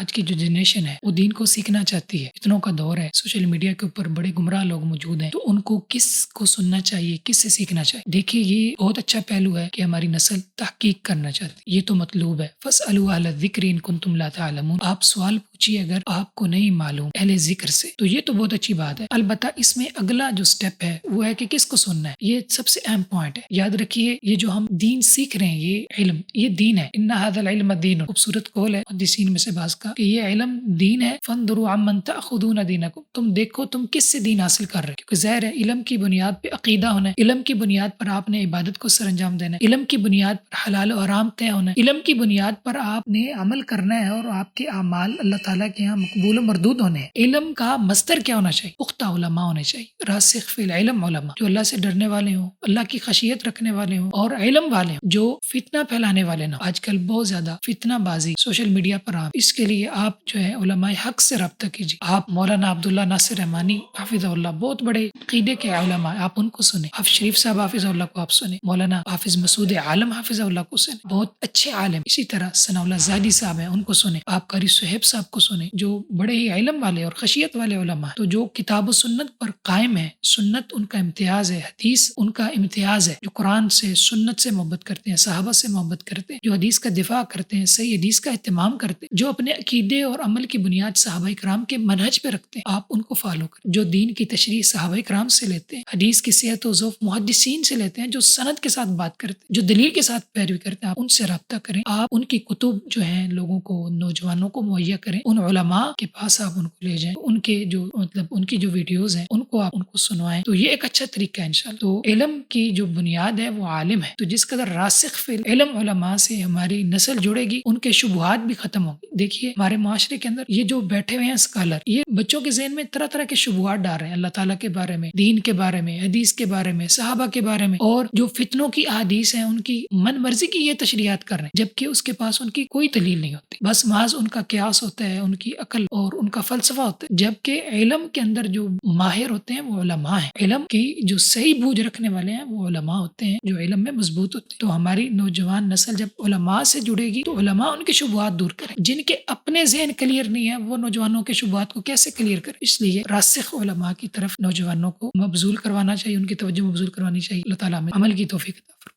آج کی جو جنریشن ہے وہ دین کو سیکھنا چاہتی ہے، فتنوں کا دور ہے، سوشل میڈیا کے اوپر بڑے گمراہ لوگ موجود ہیں، تو ان کو کس کو سننا چاہیے، کس سے سیکھنا چاہیے؟ دیکھیے یہ بہت اچھا پہلو ہے کہ ہماری نسل تحقیق کرنا چاہتی ہے، یہ تو مطلوب ہے۔ فَاسْأَلُوا أَهْلَ الذِّكْرِ إِن كُنتُمْ لَا تَعْلَمُونَ، آپ سوال پوچھیے اگر آپ کو نہیں معلوم اہل ذکر سے، تو یہ تو بہت اچھی بات ہے۔ البتہ اس میں اگلا جو سٹیپ ہے وہ ہے کہ کس کو سننا ہے، یہ سب سے اہم پوائنٹ ہے۔ یاد رکھیے یہ جو ہم دین سیکھ رہے ہیں، یہ علم، یہ دین ہے۔ إِنَّ هَذَا الْعِلْمَ دِينٌ، خوبصورت قول ہے محدثین میں سے بعض کا کہ یہ علم دین ہے۔ فَانظُرُوا عَمَّنْ تَأْخُذُونَ دِينَكُمْ، تم دیکھو تم کس سے دین حاصل کر رہے، کیونکہ ظاہر ہے علم کی بنیاد پہ عقیدہ ہونا ہے، علم کی بنیاد پر آپ نے عبادت کو سر انجام دینا ہے، علم کی بنیاد پر حلال و حرام طے ہونا ہے، علم کی بنیاد پر آپ نے عمل کرنا ہے اور آپ کے اعمال اللہ تعالیٰ کے یہاں مقبول و مردود ہونے ہیں۔ علم کا مصدر کیا ہونا چاہیے؟ پختہ علماء ہونے چاہیے، راسخ فی العلم علماء، جو اللہ سے ڈرنے والے ہوں، اللہ کی خشیت رکھنے والے ہوں اور علم والے ہوں، جو فتنہ پھیلانے والے نہ ہوں۔ آج کل بہت زیادہ فتنہ بازی سوشل میڈیا پر عام، اس کے لیے آپ جو ہے علماء حق سے رابطہ کیجیے۔ آپ مولانا عبداللہ ناصر رحمانی حافظ اللہ، بہت بڑے عقیدے کے علماء، آپ ان کو سنیں۔ حافظ شریف صاحب حافظ اللہ کو آپ سنیں، مولانا حافظ مسعود عالم حافظ اللہ کو سنیں، بہت اچھے عالم۔ اسی طرح ثناء اللہ زاہدی صاحب ہیں، ان کو سنیں۔ آپ قاری صہیب صاحب کو سنیں، جو بڑے ہی علم والے اور خشیت والے علماء ہیں، تو جو کتاب و سنت پر قائم ہے، سنت ان کا امتیاز ہے، حدیث ان کا امتیاز ہے، جو قرآن سے سنت سے محبت کرتے ہیں، صحابہ سے محبت کرتے ہیں، جو حدیث کا دفاع کرتے ہیں، صحیح حدیث کا اہتمام کرتے ہیں، جو اپنے عقیدے اور عمل کی بنیاد صحابہ کرام کے منہج پہ رکھتے ہیں، آپ ان کو فالو کریں۔ جو دین کی تشریح صحابہ کرام سے لیتے ہیں، حدیث کی صحت و ضعف محدثین سے لیتے ہیں، جو سند کے ساتھ بات کرتے ہیں، جو دلیل کے ساتھ پیروی کرتے ہیں، آپ ان سے رابطہ کریں۔ آپ ان کی کتب جو ہیں لوگوں کو، نوجوانوں کو مہیا کریں، ان علماء کے پاس آپ ان کو لے جائیں، ان کے جو ان کی جو ویڈیوز ہیں ان کو آپ ان کو سنوائیں، تو یہ ایک اچھا طریقہ ہے انشاءاللہ۔ تو علم کی جو بنیاد ہے وہ عالم ہے، تو جس قدر راسخ فی علم علماء سے ہماری نسل جڑے گی، ان کے شبہات بھی ختم ہوں گے۔ دیکھیے ہمارے معاشرے کے اندر یہ جو بیٹھے ہوئے ہیں اسکالر، یہ بچوں کے ذہن میں طرح طرح کے شبہات ڈال رہے ہیں، اللہ تعالیٰ کے بارے میں، دین کے بارے میں، حدیث کے بارے میں، صحابہ کے بارے میں، اور جو فتنوں کی احادیث ہیں ان کی من مرضی کی یہ تشریحات کر رہے ہیں، جبکہ اس کے پاس ان کی کوئی دلیل نہیں ہوتی، بس محض ان کا قیاس ہوتا ہے، ان کی عقل اور ان کا فلسفہ ہوتا ہے۔ جبکہ علم کے اندر جو ماہر ہوتے ہیں وہ علماء ہیں، علم کی جو صحیح بوجھ رکھنے والے ہیں وہ علماء ہوتے ہیں، جو علم میں مضبوط ہوتے ہیں۔ تو ہماری نوجوان نسل جب علماء سے جڑے گی تو علماء ان کے شبہات دور کریں، جن کے اپنے ذہن کلیئر نہیں ہے وہ نوجوانوں کے شبہات کو کیسے کلیئر کریں؟ اس لیے راسخ علماء کی طرف نوجوانوں کو مبذول کروانا چاہیے، ان کی توجہ مبذول کروانی چاہیے۔ اللہ تعالیٰ ہمیں عمل کی توفیق عطا فرمائے۔